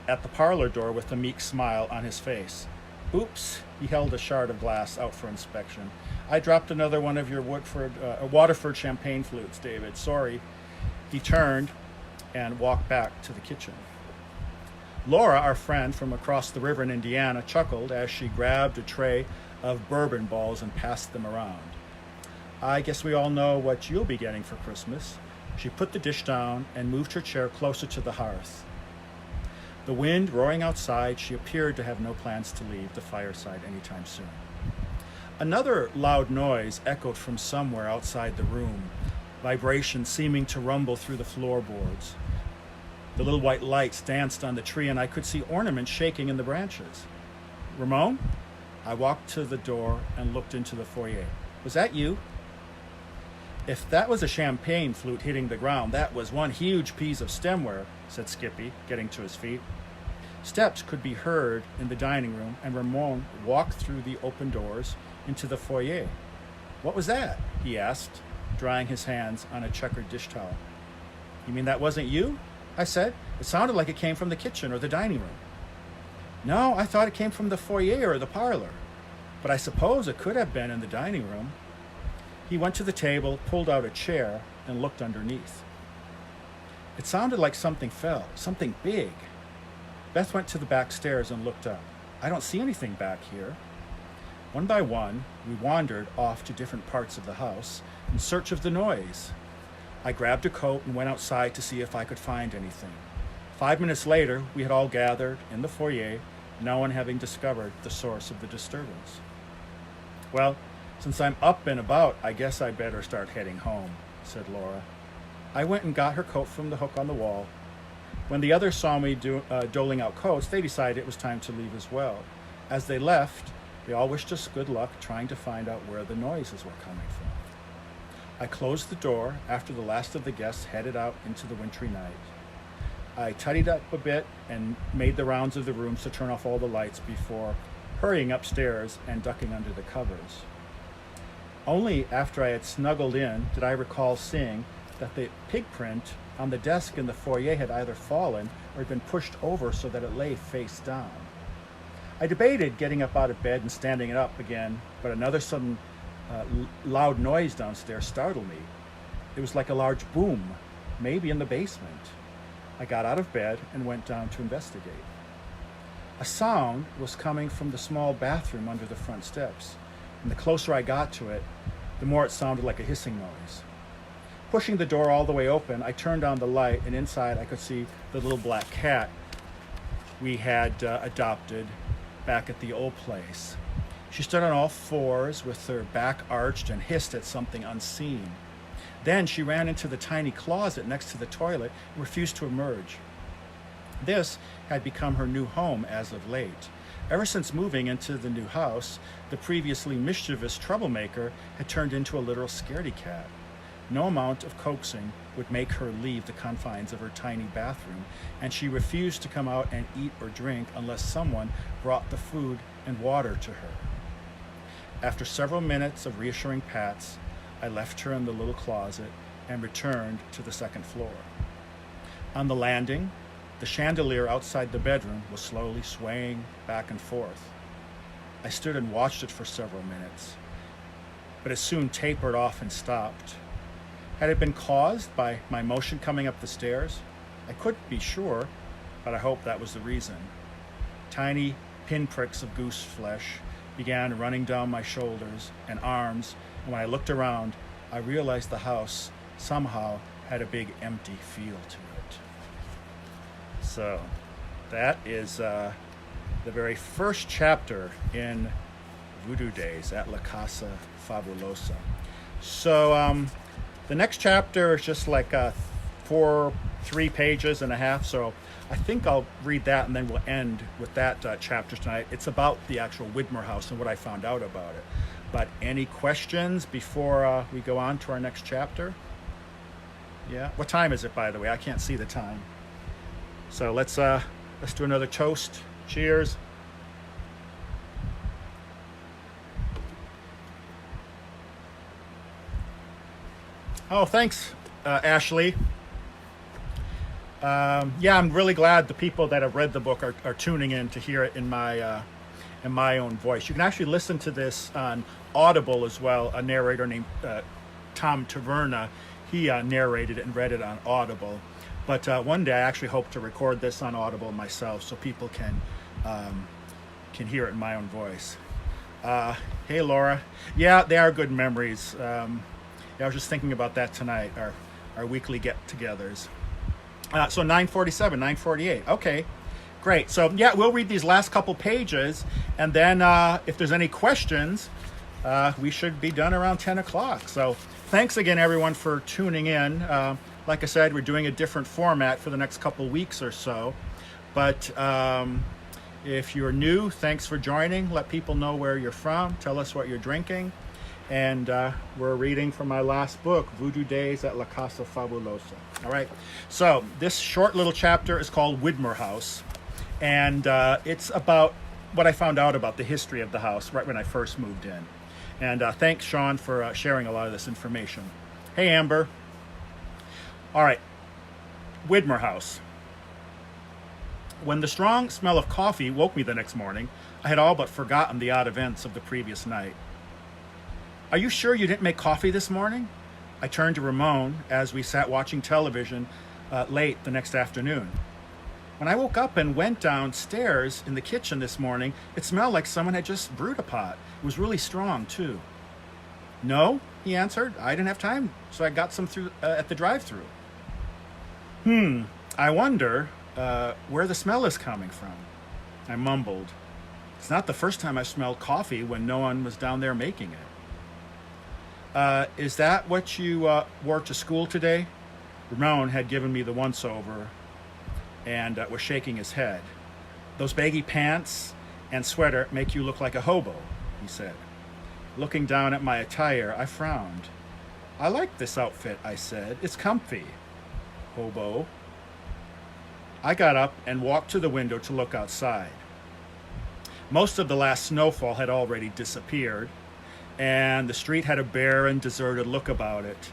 at the parlor door with a meek smile on his face. Oops, he held a shard of glass out for inspection. I dropped another one of your Waterford champagne flutes, David. Sorry. He turned and walked back to the kitchen. Laura, our friend from across the river in Indiana, chuckled as she grabbed a tray of bourbon balls and passed them around. I guess we all know what you'll be getting for Christmas. She put the dish down and moved her chair closer to the hearth. The wind roaring outside, she appeared to have no plans to leave the fireside anytime soon. Another loud noise echoed from somewhere outside the room, vibration seeming to rumble through the floorboards. The little white lights danced on the tree, and I could see ornaments shaking in the branches. Ramon? I walked to the door and looked into the foyer. Was that you? If that was a champagne flute hitting the ground, that was one huge piece of stemware, said Skippy, getting to his feet. Steps could be heard in the dining room, and Ramon walked through the open doors into the foyer. What was that? He asked, drying his hands on a checkered dish towel. You mean that wasn't you? I said. It sounded like it came from the kitchen or the dining room. No, I thought it came from the foyer or the parlor, but I suppose it could have been in the dining room. He went to the table, pulled out a chair, and looked underneath. It sounded like something fell, something big. Beth went to the back stairs and looked up. I don't see anything back here. One by one, we wandered off to different parts of the house in search of the noise. I grabbed a coat and went outside to see if I could find anything. 5 minutes later, we had all gathered in the foyer, no one having discovered the source of the disturbance. Well, since I'm up and about, I guess I better start heading home, said Laura. I went and got her coat from the hook on the wall. When the others saw me doling out coats, they decided it was time to leave as well. As they left, they all wished us good luck trying to find out where the noises were coming from. I closed the door after the last of the guests headed out into the wintry night. I tidied up a bit and made the rounds of the rooms to turn off all the lights before hurrying upstairs and ducking under the covers. Only after I had snuggled in did I recall seeing that the pig print on the desk in the foyer had either fallen or had been pushed over so that it lay face down. I debated getting up out of bed and standing it up again, but another sudden loud noise downstairs startled me. It was like a large boom, maybe in the basement. I got out of bed and went down to investigate. A sound was coming from the small bathroom under the front steps, and the closer I got to it, the more it sounded like a hissing noise. Pushing the door all the way open, I turned on the light, and inside I could see the little black cat we had adopted back at the old place. She stood on all fours with her back arched and hissed at something unseen. Then she ran into the tiny closet next to the toilet and refused to emerge. This had become her new home as of late. Ever since moving into the new house, the previously mischievous troublemaker had turned into a literal scaredy cat. No amount of coaxing would make her leave the confines of her tiny bathroom, and she refused to come out and eat or drink unless someone brought the food and water to her. After several minutes of reassuring pats, I left her in the little closet and returned to the second floor. On the landing, the chandelier outside the bedroom was slowly swaying back and forth. I stood and watched it for several minutes, but it soon tapered off and stopped. Had it been caused by my motion coming up the stairs? I couldn't be sure, but I hoped that was the reason. Tiny pinpricks of goose flesh began running down my shoulders and arms, and when I looked around, I realized the house somehow had a big empty feel to it. So that is the very first chapter in Voodoo Days at La Casa Fabulosa. So the next chapter is just like 3 pages and a half, so I think I'll read that and then we'll end with that chapter tonight. It's about the actual Hillebrand House and what I found out about it. But any questions before we go on to our next chapter? Yeah. What time is it, by the way? I can't see the time. So let's do another toast. Cheers. Oh, thanks, Ashley. Yeah, I'm really glad the people that have read the book are tuning in to hear it in my own voice. You can actually listen to this on Audible as well. A narrator named Tom Taverna, he narrated it and read it on Audible. But one day I actually hope to record this on Audible myself so people can hear it in my own voice. Hey, Laura. Yeah, they are good memories. Yeah, I was just thinking about that tonight, our weekly get-togethers. So 9:47, 9:48. Okay, great. So yeah, we'll read these last couple pages, and then if there's any questions, we should be done around 10 o'clock. So thanks again, everyone, for tuning in. Like I said, we're doing a different format for the next couple weeks or so. But if you're new, thanks for joining. Let people know where you're from. Tell us what you're drinking. And we're reading from my last book, Voodoo Days at La Casa Fabulosa. All right. So this short little chapter is called Hillebrand House. And it's about what I found out about the history of the house right when I first moved in. And thanks, Sean, for sharing a lot of this information. Hey, Amber. All right. Hillebrand House. When the strong smell of coffee woke me the next morning, I had all but forgotten the odd events of the previous night. Are you sure you didn't make coffee this morning? I turned to Ramon as we sat watching television late the next afternoon. When I woke up and went downstairs in the kitchen this morning, it smelled like someone had just brewed a pot. It was really strong, too. No, he answered. I didn't have time, so I got some through at the drive-thru. I wonder where the smell is coming from. I mumbled. It's not the first time I smelled coffee when no one was down there making it. Is that what you wore to school today? Ramon had given me the once-over and was shaking his head. Those baggy pants and sweater make you look like a hobo, he said. Looking down at my attire, I frowned. I like this outfit, I said. It's comfy. Hobo. I got up and walked to the window to look outside. Most of the last snowfall had already disappeared, and the street had a bare and deserted look about it.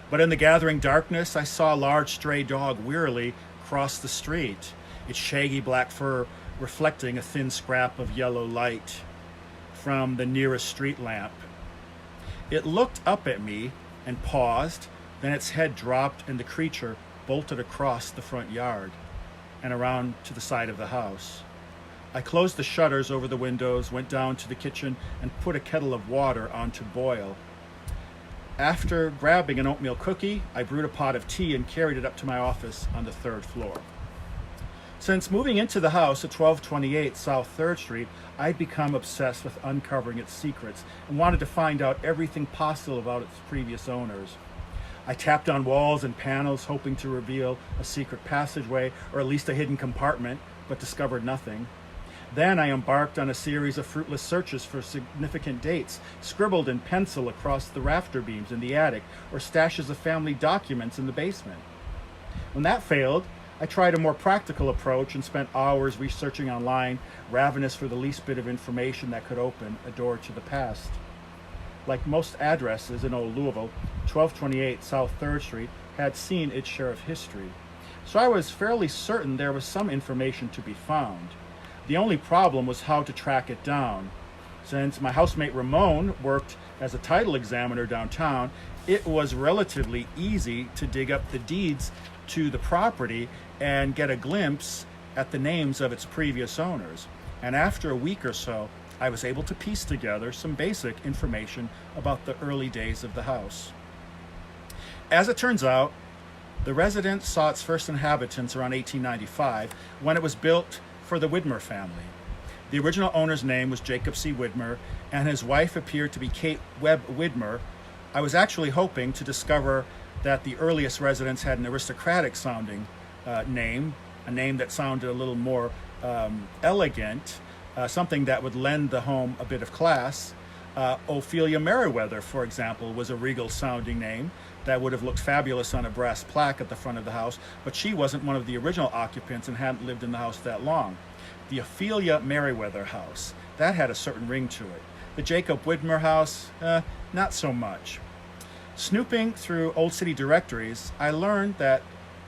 But in the gathering darkness, I saw a large stray dog wearily cross the street, its shaggy black fur reflecting a thin scrap of yellow light from the nearest street lamp. It looked up at me and paused, then its head dropped and the creature bolted across the front yard and around to the side of the house. I closed the shutters over the windows, went down to the kitchen, and put a kettle of water on to boil. After grabbing an oatmeal cookie, I brewed a pot of tea and carried it up to my office on the 3rd floor. Since moving into the house at 1228 South 3rd Street, I'd become obsessed with uncovering its secrets and wanted to find out everything possible about its previous owners. I tapped on walls and panels, hoping to reveal a secret passageway or at least a hidden compartment, but discovered nothing. Then I embarked on a series of fruitless searches for significant dates, scribbled in pencil across the rafter beams in the attic, or stashes of family documents in the basement. When that failed, I tried a more practical approach and spent hours researching online, ravenous for the least bit of information that could open a door to the past. like most addresses in Old Louisville, 1228 South 3rd Street had seen its share of history. So I was fairly certain there was some information to be found. The only problem was how to track it down. Since my housemate Ramon worked as a title examiner downtown, it was relatively easy to dig up the deeds to the property and get a glimpse at the names of its previous owners. And after a week or so, I was able to piece together some basic information about the early days of the house. As it turns out, the residence saw its first inhabitants around 1895 when it was built for the Widmer family. The original owner's name was Jacob C. Widmer, and his wife appeared to be Kate Webb Widmer. I was actually hoping to discover that the earliest residents had an aristocratic sounding name, a name that sounded a little more elegant, something that would lend the home a bit of class. Ophelia Merriweather, for example, was a regal sounding name that would have looked fabulous on a brass plaque at the front of the house, but she wasn't one of the original occupants and hadn't lived in the house that long. The Ophelia Merriweather house, that had a certain ring to it. The Jacob Widmer house, not so much. Snooping through old city directories, I learned that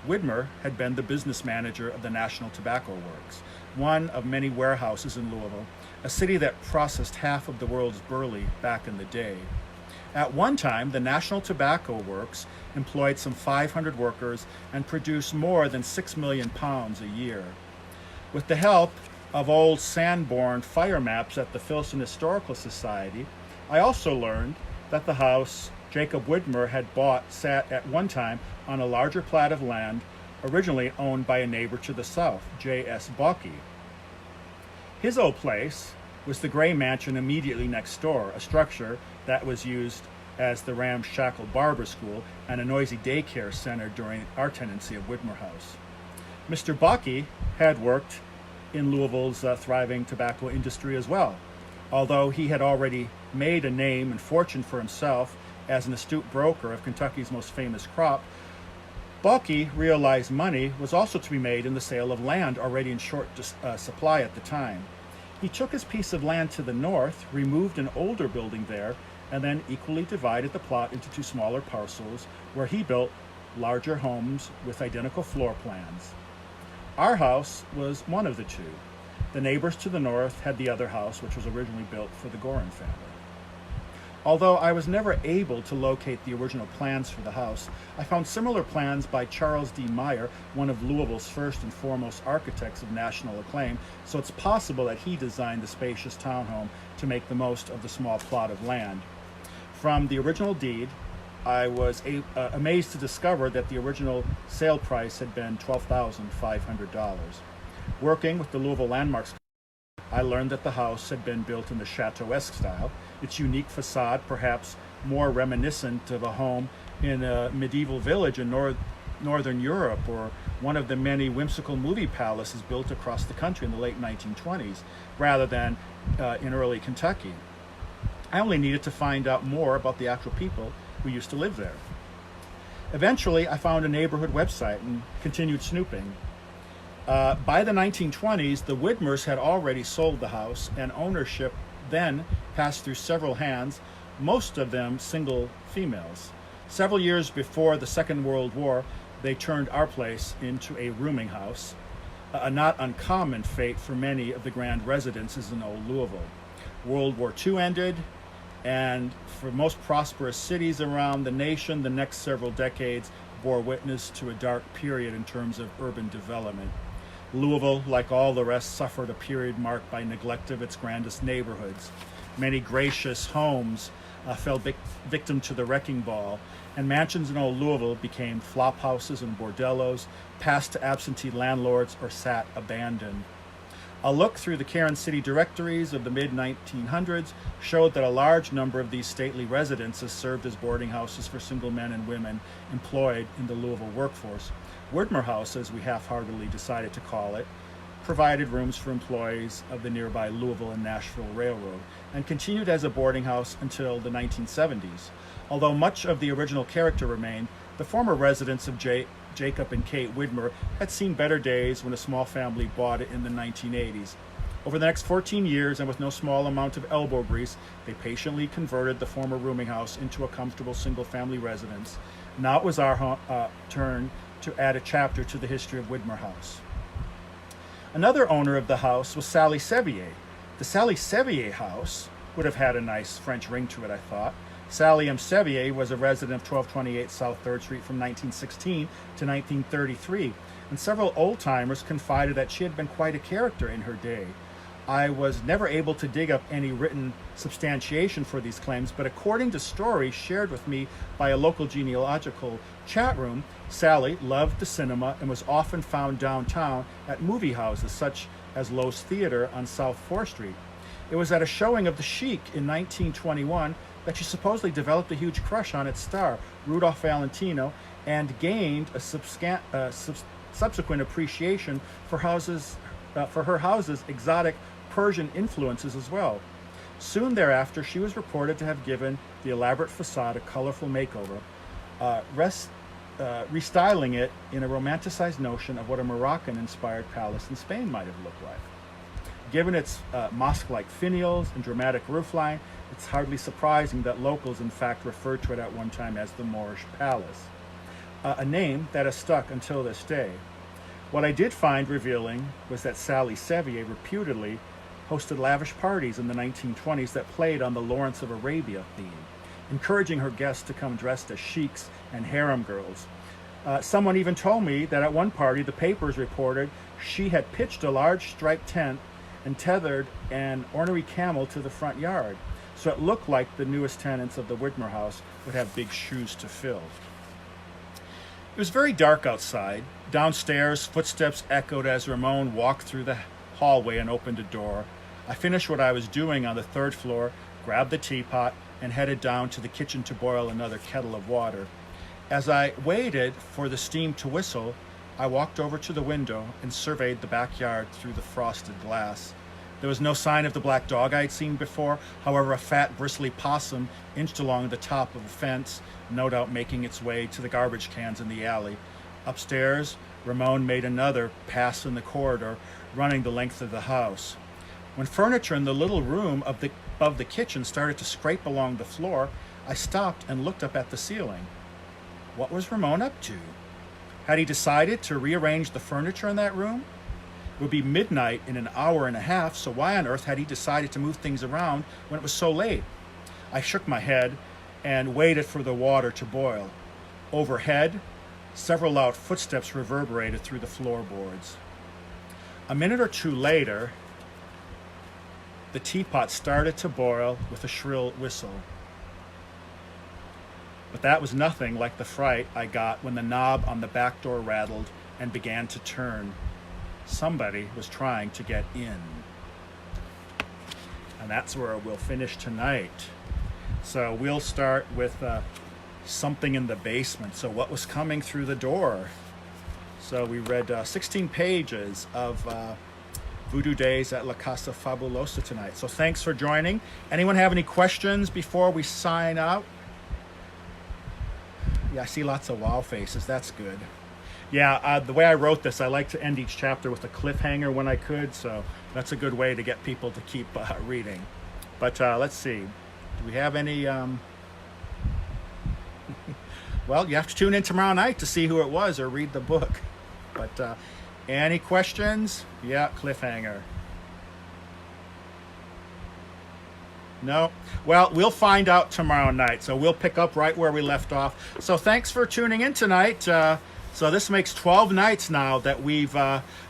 Widmer had been the business manager of the National Tobacco Works, one of many warehouses in Louisville, a city that processed half of the world's burley back in the day. At one time, the National Tobacco Works employed some 500 workers and produced more than 6 million pounds a year. With the help of old Sanborn fire maps at the Filson Historical Society, I also learned that the house Jacob Widmer had bought sat at one time on a larger plat of land originally owned by a neighbor to the south, J.S. Balke. His old place was the gray mansion immediately next door, a structure that was used as the ramshackle barber school and a noisy daycare center during our tenancy of Widmer House. Mr. Balke had worked in Louisville's thriving tobacco industry as well. Although he had already made a name and fortune for himself as an astute broker of Kentucky's most famous crop, Balke realized money was also to be made in the sale of land already in short supply at the time. He took his piece of land to the north, removed an older building there, and then equally divided the plot into two smaller parcels where he built larger homes with identical floor plans. Our house was one of the two. The neighbors to the north had the other house, which was originally built for the Gorin family. Although I was never able to locate the original plans for the house, I found similar plans by Charles D. Meyer, one of Louisville's first and foremost architects of national acclaim, so it's possible that he designed the spacious townhome to make the most of the small plot of land. From the original deed, I was amazed to discover that the original sale price had been $12,500. Working with the Louisville Landmarks, I learned that the house had been built in the Chateau-esque style, its unique facade perhaps more reminiscent of a home in a medieval village in Northern Europe or one of the many whimsical movie palaces built across the country in the late 1920s, rather than in early Kentucky. I only needed to find out more about the actual people who used to live there. Eventually, I found a neighborhood website and continued snooping. By the 1920s, the Widmers had already sold the house, and ownership then passed through several hands, most of them single females. Several years before the Second World War, they turned our place into a rooming house, a not uncommon fate for many of the grand residences in Old Louisville. World War II ended, and for most prosperous cities around the nation, the next several decades bore witness to a dark period in terms of urban development. Louisville, like all the rest, suffered a period marked by neglect of its grandest neighborhoods. Many gracious homes fell victim to the wrecking ball, and mansions in Old Louisville became flop houses and bordellos, passed to absentee landlords, or sat abandoned. A look through the Cairn City directories of the mid-1900s showed that a large number of these stately residences served as boarding houses for single men and women employed in the Louisville workforce. Widmer House, as we half-heartedly decided to call it, provided rooms for employees of the nearby Louisville and Nashville Railroad, and continued as a boarding house until the 1970s. Although much of the original character remained, the former residents of Jacob and Kate Widmer had seen better days when a small family bought it in the 1980s. Over the next 14 years, and with no small amount of elbow grease, they patiently converted the former rooming house into a comfortable single-family residence. Now it was our turn to add a chapter to the history of Widmer House. Another owner of the house was Sally Sevier. The Sally Sevier house would have had a nice French ring to it, I thought. Sally M. Sevier was a resident of 1228 South 3rd Street from 1916 to 1933, and several old-timers confided that she had been quite a character in her day. I was never able to dig up any written substantiation for these claims, but according to stories shared with me by a local genealogical chat room, Sally loved the cinema and was often found downtown at movie houses such as Lowe's Theater on South 4th Street. It was at a showing of The Sheik in 1921 that she supposedly developed a huge crush on its star, Rudolph Valentino, and gained a subsequent appreciation for her house's exotic Persian influences as well. Soon thereafter, she was reported to have given the elaborate facade a colorful makeover, restyling it in a romanticized notion of what a Moroccan-inspired palace in Spain might have looked like. Given its mosque-like finials and dramatic roofline, it's hardly surprising that locals in fact referred to it at one time as the Moorish Palace, a name that has stuck until this day. What I did find revealing was that Sally Sevier reputedly hosted lavish parties in the 1920s that played on the Lawrence of Arabia theme, encouraging her guests to come dressed as sheiks and harem girls. Someone even told me that at one party the papers reported she had pitched a large striped tent and tethered an ornery camel to the front yard, so it looked like the newest tenants of the Widmer House would have big shoes to fill. It was very dark outside. Downstairs, footsteps echoed as Ramon walked through the hallway and opened a door. I finished what I was doing on the 3rd floor, grabbed the teapot, and headed down to the kitchen to boil another kettle of water. As I waited for the steam to whistle, I walked over to the window and surveyed the backyard through the frosted glass. There was no sign of the black dog I'd seen before. However, a fat, bristly possum inched along the top of a fence, no doubt making its way to the garbage cans in the alley. Upstairs, Ramon made another pass in the corridor, running the length of the house. When furniture in the little room above the kitchen started to scrape along the floor, I stopped and looked up at the ceiling. What was Ramon up to? Had he decided to rearrange the furniture in that room? It would be midnight in an hour and a half, so why on earth had he decided to move things around when it was so late? I shook my head and waited for the water to boil. Overhead, several loud footsteps reverberated through the floorboards. A minute or two later, the teapot started to boil with a shrill whistle. But that was nothing like the fright I got when the knob on the back door rattled and began to turn. Somebody was trying to get in. And that's where we'll finish tonight. So we'll start with something in the basement. So what was coming through the door? So we read 16 pages of Voodoo Days at La Casa Fabulosa tonight. So thanks for joining. Anyone have any questions before we sign out? Yeah, I see lots of wow faces. That's good. Yeah, the way I wrote this, I like to end each chapter with a cliffhanger when I could, so that's a good way to get people to keep reading. But let's see. Do we have any... Well, you have to tune in tomorrow night to see who it was or read the book. But any questions? Yeah, cliffhanger. No? Well, we'll find out tomorrow night, so we'll pick up right where we left off. So thanks for tuning in tonight. So this makes 12 nights now that we've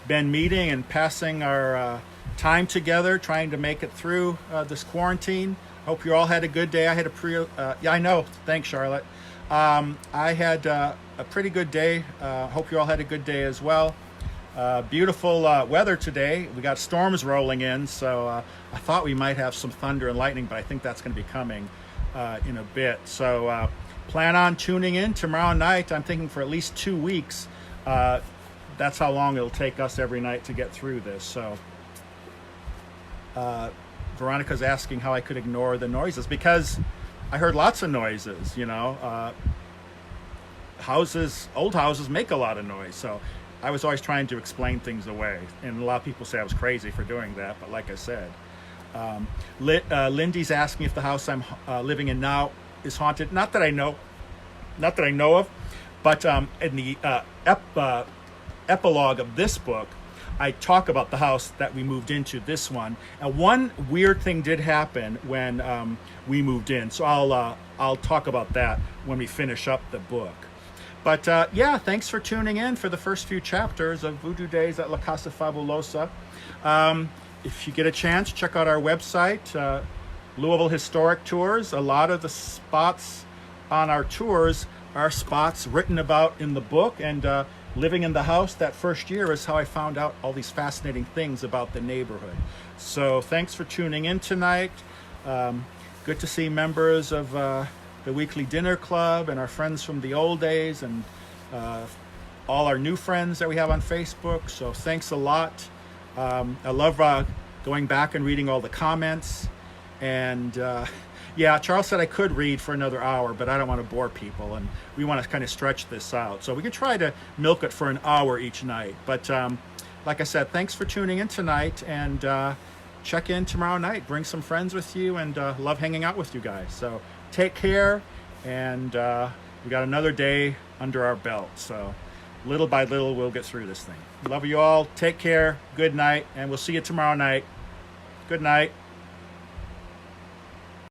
been meeting and passing our time together, trying to make it through this quarantine. Hope you all had a good day. I had yeah, I know. Thanks, Charlotte. I had a pretty good day. Hope you all had a good day as well. Beautiful weather today. We got storms rolling in, so I thought we might have some thunder and lightning, but I think that's going to be coming in a bit. So plan on tuning in tomorrow night. I'm thinking for at least 2 weeks. That's how long it'll take us every night to get through this. So Veronica's asking how I could ignore the noises, because I heard lots of noises, you know. Old houses make a lot of noise, so I was always trying to explain things away, and a lot of people say I was crazy for doing that. But like I said, Lindy's asking if the house I'm living in now is haunted. Not that I know of, but in the epilogue of this book, I talk about the house that we moved into, this one. And one weird thing did happen when we moved in. So I'll talk about that when we finish up the book. But yeah, thanks for tuning in for the first few chapters of Voodoo Days at La Casa Fabulosa. If you get a chance, check out our website, Louisville Historic Tours. A lot of the spots on our tours are spots written about in the book, and living in the house that first year is how I found out all these fascinating things about the neighborhood. So thanks for tuning in tonight. Good to see members of the weekly dinner club and our friends from the old days, and all our new friends that we have on Facebook. So thanks a lot. I love going back and reading all the comments. And yeah, Charles said I could read for another hour, but I don't want to bore people, and we want to kind of stretch this out. So we could try to milk it for an hour each night. But like I said, thanks for tuning in tonight, and check in tomorrow night. Bring some friends with you, and love hanging out with you guys. So take care, and we got another day under our belt. So little by little, we'll get through this thing. Love you all. Take care. Good night, and we'll see you tomorrow night. Good night.